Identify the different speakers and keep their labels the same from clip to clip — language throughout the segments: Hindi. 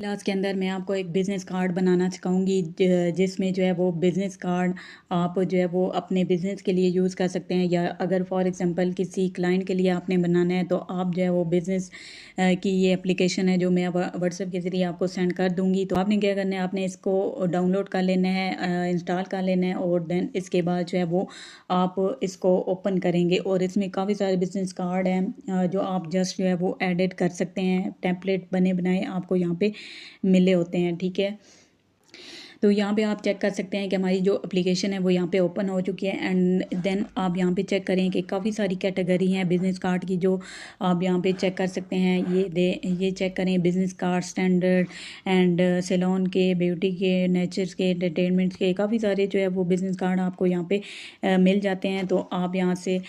Speaker 1: क्लास के अंदर मैं आपको एक बिज़नेस कार्ड बनाना सिखाऊंगी जिसमें जो है वो बिज़नेस कार्ड आप जो है वो अपने बिज़नेस के लिए यूज़ कर सकते हैं, या अगर फॉर एग्जांपल किसी क्लाइंट के लिए आपने बनाना है तो आप जो है वो बिज़नेस की ये एप्लीकेशन है जो मैं व्हाट्सएप के ज़रिए आपको सेंड कर दूंगी। तो आपने क्या करना है, आपने इसको डाउनलोड कर लेना है, इंस्टॉल कर लेना है, और देन इसके बाद जो है वो आप इसको ओपन करेंगे और इसमें काफ़ी सारे बिज़नेस कार्ड हैं जो आप जस्ट जो है वो एडिट कर सकते हैं। टेम्पलेट बने बनाए आपको यहाँ पे मिले होते हैं, ठीक है। तो यहाँ पे आप चेक कर सकते हैं कि हमारी जो एप्लीकेशन है वो यहाँ पे ओपन हो चुकी है। एंड देन आप यहाँ पे चेक करें कि काफ़ी सारी कैटेगरी हैं बिज़नेस कार्ड की जो आप यहाँ पे चेक कर सकते हैं। ये चेक करें, business card, standard and salon के, ब्यूटी के, नेचर्स के, एंटरटेनमेंट्स के, काफ़ी सारे जो है वो बिज़नेस कार्ड आपको यहाँ पे मिल जाते हैं। तो आप यहाँ से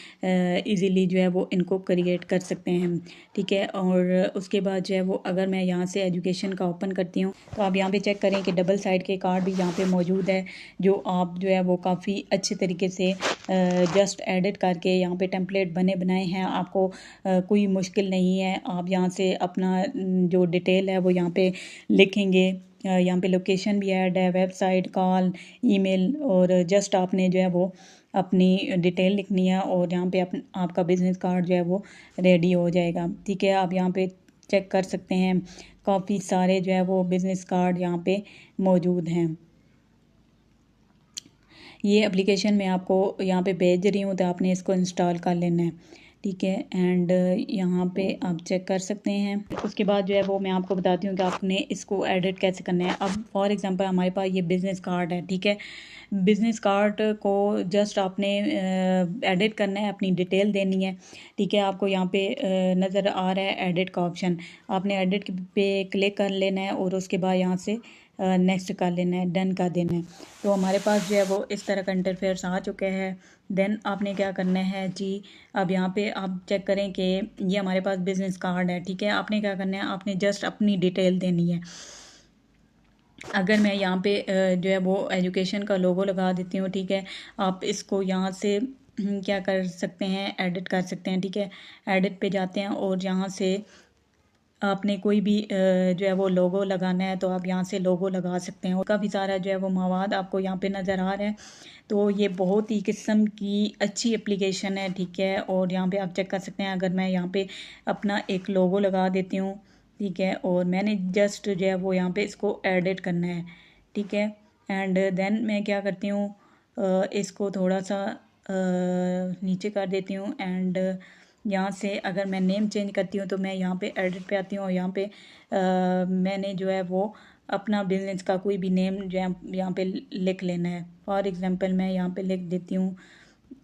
Speaker 1: ईज़िली जो है वो इनको क्रिएट कर सकते हैं, ठीक है। और उसके बाद जो है वो अगर मैं यहाँ से एजुकेशन का ओपन करती हूँ तो आप यहाँ पे चेक करें कि डबल साइड के कार्ड भी यहाँ पे मौजूद है, जो आप जो है वो काफ़ी अच्छे तरीके से जस्ट एडिट करके यहाँ पे टेम्पलेट बने बनाए हैं। आपको कोई मुश्किल नहीं है। आप यहाँ से अपना जो डिटेल है वो यहाँ पे लिखेंगे। यहाँ पे लोकेशन भी ऐड है, वेबसाइट, कॉल, ईमेल, और जस्ट आपने जो है वो अपनी डिटेल लिखनी है और यहाँ पे आपका बिज़नेस कार्ड जो है वो रेडी हो जाएगा, ठीक है। आप यहाँ पे चेक कर सकते हैं, काफ़ी सारे जो है वो बिज़नेस कार्ड यहाँ पे मौजूद हैं। ये एप्लीकेशन मैं आपको यहाँ पे भेज रही हूँ तो आपने इसको इंस्टॉल कर लेना है, ठीक है। एंड यहाँ पे आप चेक कर सकते हैं। उसके बाद जो है वो मैं आपको बताती हूँ कि आपने इसको एडिट कैसे करना है। अब फॉर एग्जांपल हमारे पास ये बिज़नेस कार्ड है, ठीक है। बिज़नेस कार्ड को जस्ट आपने एडिट करना है, अपनी डिटेल देनी है, ठीक है। आपको यहाँ पे नज़र आ रहा है एडिट का ऑप्शन, आपने एडिट पे क्लिक कर लेना है और उसके बाद यहाँ से नेक्स्ट कर लेना है, डन कर देना है। तो हमारे पास जो है वो इस तरह का इंटरफेस आ चुका है। देन आपने क्या करना है जी, अब यहाँ पे आप चेक करें कि ये हमारे पास बिज़नेस कार्ड है, ठीक है। आपने क्या करना है, आपने जस्ट अपनी डिटेल देनी है। अगर मैं यहाँ पे जो है वो एजुकेशन का लोगो लगा देती हूँ, ठीक है। आप इसको यहाँ से क्या कर सकते हैं, एडिट कर सकते हैं, ठीक है। एडिट पे जाते हैं और यहाँ से आपने कोई भी जो है वो लोगो लगाना है तो आप यहाँ से लोगो लगा सकते हैं। और काफ़ी सारा जो है वो मवाद आपको यहाँ पे नज़र आ रहा है। तो ये बहुत ही किस्म की अच्छी एप्लीकेशन है, ठीक है। और यहाँ पे आप चेक कर सकते हैं, अगर मैं यहाँ पे अपना एक लोगो लगा देती हूँ, ठीक है, और मैंने जस्ट जो है वो यहाँ पे इसको एडिट करना है, ठीक है। एंड देन मैं क्या करती हूँ, इसको थोड़ा सा नीचे कर देती हूँ। एंड यहाँ से अगर मैं नेम चेंज करती हूँ तो मैं यहाँ पे एडिट पे आती हूँ और यहाँ पे मैंने जो है वो अपना बिजनेस का कोई भी नेम जो है यहाँ पे लिख लेना है। फॉर एग्जांपल मैं यहाँ पे लिख देती हूँ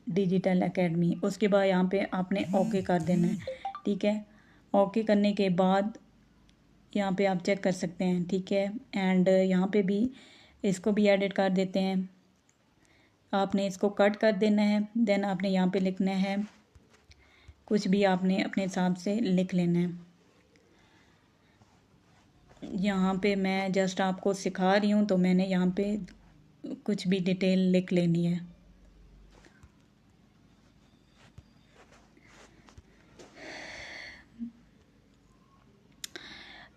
Speaker 1: डिजिटल एकेडमी। उसके बाद यहाँ पे आपने ओके कर देना है, ठीक है। ओके करने के बाद यहाँ पे आप चेक कर सकते हैं, ठीक है। एंड यहाँ पे भी इसको भी एडिट कर देते हैं। आपने इसको कट कर देना है। देन आपने यहाँ पे लिखना है, कुछ भी आपने अपने हिसाब से लिख लेना है। यहाँ पे मैं जस्ट आपको सिखा रही हूँ तो मैंने यहाँ पे कुछ भी डिटेल लिख लेनी है।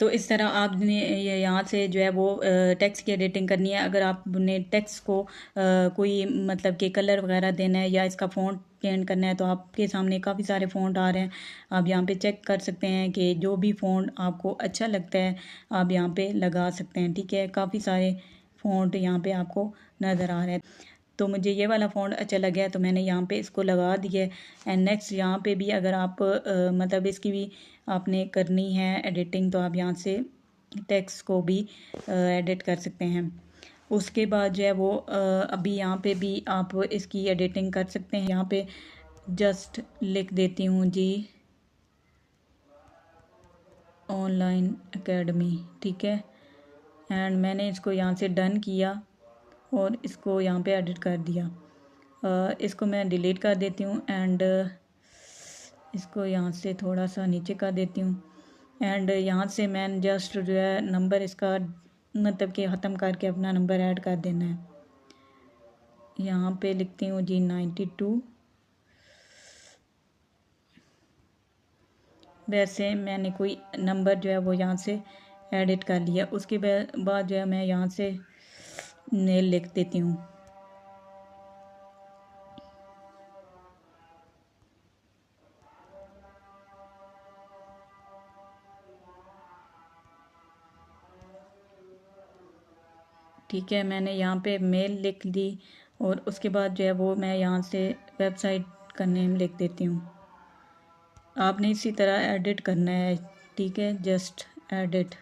Speaker 1: तो इस तरह आपने ये यहाँ से जो है वो टेक्स्ट की एडिटिंग करनी है। अगर आपने टेक्स्ट को कोई मतलब कि कलर वगैरह देना है या इसका फ़ॉन्ट चेंज करना है तो आपके सामने काफ़ी सारे फ़ॉन्ट आ रहे हैं। आप यहाँ पे चेक कर सकते हैं कि जो भी फ़ॉन्ट आपको अच्छा लगता है आप यहाँ पे लगा सकते हैं, ठीक है। काफ़ी सारे फ़ॉन्ट यहाँ पे आपको नज़र आ रहे हैं। तो मुझे ये वाला फ़ॉन्ट अच्छा लगा है तो मैंने यहाँ पे इसको लगा दिया है। एंड नेक्स्ट यहाँ पे भी अगर आप मतलब इसकी भी आपने करनी है एडिटिंग तो आप यहाँ से टेक्स्ट को भी एडिट कर सकते हैं। उसके बाद जो है वो अभी यहाँ पे भी आप इसकी एडिटिंग कर सकते हैं। यहाँ पे जस्ट लिख देती हूँ जी ऑनलाइन एकेडमी, ठीक है। एंड मैंने इसको यहाँ से डन किया और इसको यहाँ पे एडिट कर दिया। इसको मैं डिलीट कर देती हूँ एंड इसको यहाँ से थोड़ा सा नीचे कर देती हूँ। एंड यहाँ से मैं जस्ट जो है नंबर इसका मतलब कि ख़त्म करके अपना नंबर ऐड कर देना है। यहाँ पे लिखती हूँ जी 92। वैसे मैंने कोई नंबर जो है वो यहाँ से एडिट कर लिया। उसके बाद जो है मैं यहाँ से नेल लिख देती हूँ। ठीक है, मैंने यहाँ पे मेल लिख दी और उसके बाद जो है वो मैं यहाँ से वेबसाइट का नेम लिख देती हूँ। आपने इसी तरह एडिट करना है, ठीक है, जस्ट एडिट।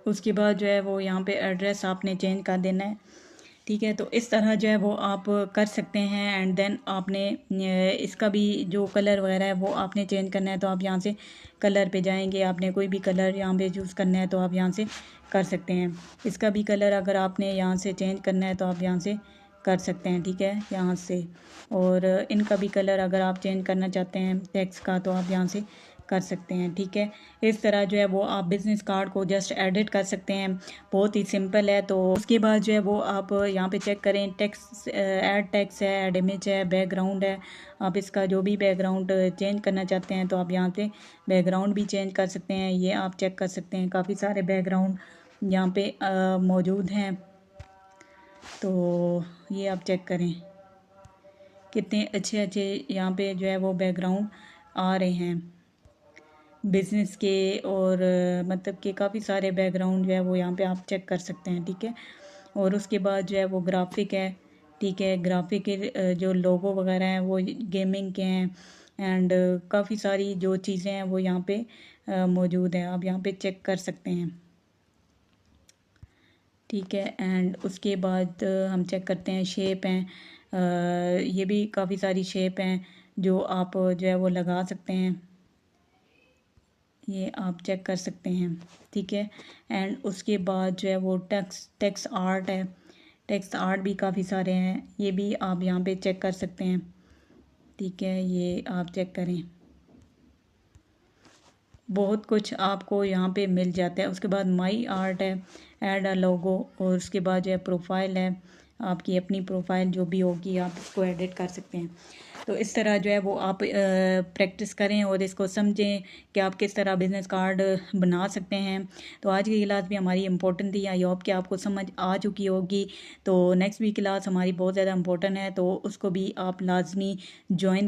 Speaker 1: उसके बाद जो है वो यहाँ पे एड्रेस आपने चेंज कर देना है, ठीक है। तो इस तरह जो है वो आप कर सकते हैं। एंड देन आपने इसका भी जो कलर वगैरह है वो आपने चेंज करना है। तो आप यहाँ से कलर पे जाएंगे, आपने कोई भी कलर यहाँ पे चूज़ करना है तो आप यहाँ से कर सकते हैं। इसका भी कलर अगर आपने यहाँ से चेंज करना है तो आप यहाँ से कर सकते हैं, ठीक है, यहाँ से। और इनका भी कलर अगर आप चेंज करना चाहते हैं टेक्स्ट का तो आप यहाँ से कर सकते हैं, ठीक है। इस तरह जो है वो आप बिज़नेस कार्ड को जस्ट एडिट कर सकते हैं, बहुत ही सिंपल है। तो उसके बाद जो है वो आप यहाँ पे चेक करें, टेक्स्ट ऐड टेक्स्ट है, ऐड इमेज है, बैकग्राउंड है। आप इसका जो भी बैकग्राउंड चेंज करना चाहते हैं तो आप यहाँ पे बैकग्राउंड भी चेंज कर सकते हैं। ये आप चेक कर सकते हैं, काफ़ी सारे बैकग्राउंड यहाँ पे मौजूद हैं। तो ये आप चेक करें कितने अच्छे अच्छे यहाँ पे जो है वो बैकग्राउंड आ रहे हैं बिज़नेस के। और मतलब कि काफ़ी सारे बैकग्राउंड जो है वो यहाँ पे आप चेक कर सकते हैं, ठीक है। और उसके बाद जो है वो ग्राफिक है, ठीक है, ग्राफिक के जो लोगो वगैरह हैं वो गेमिंग के हैं। एंड काफ़ी सारी जो चीज़ें हैं वो यहाँ पे मौजूद हैं, आप यहाँ पे चेक कर सकते हैं, ठीक है। एंड उसके बाद हम चेक करते हैं शेप हैं, ये भी काफ़ी सारी शेप हैं जो आप जो है वो लगा सकते हैं, ये आप चेक कर सकते हैं, ठीक है। एंड उसके बाद जो है वो टेक्स्ट आर्ट है, टेक्स्ट आर्ट भी काफ़ी सारे हैं, ये भी आप यहाँ पे चेक कर सकते हैं, ठीक है, ये आप चेक करें, बहुत कुछ आपको यहाँ पे मिल जाता है। उसके बाद माई आर्ट है, ऐड अ लोगो, और उसके बाद जो है प्रोफाइल है, आपकी अपनी प्रोफाइल जो भी होगी आप इसको एडिट कर सकते हैं। तो इस तरह जो है वो आप प्रैक्टिस करें और इसको समझें कि आप किस तरह बिज़नेस कार्ड बना सकते हैं। तो आज की क्लास भी हमारी इम्पोर्टेंट थी, आई होप कि आपको समझ आ चुकी होगी। तो नेक्स्ट वीक क्लास हमारी बहुत ज़्यादा इम्पोर्टेंट है, तो उसको भी आप लाजमी ज्वाइन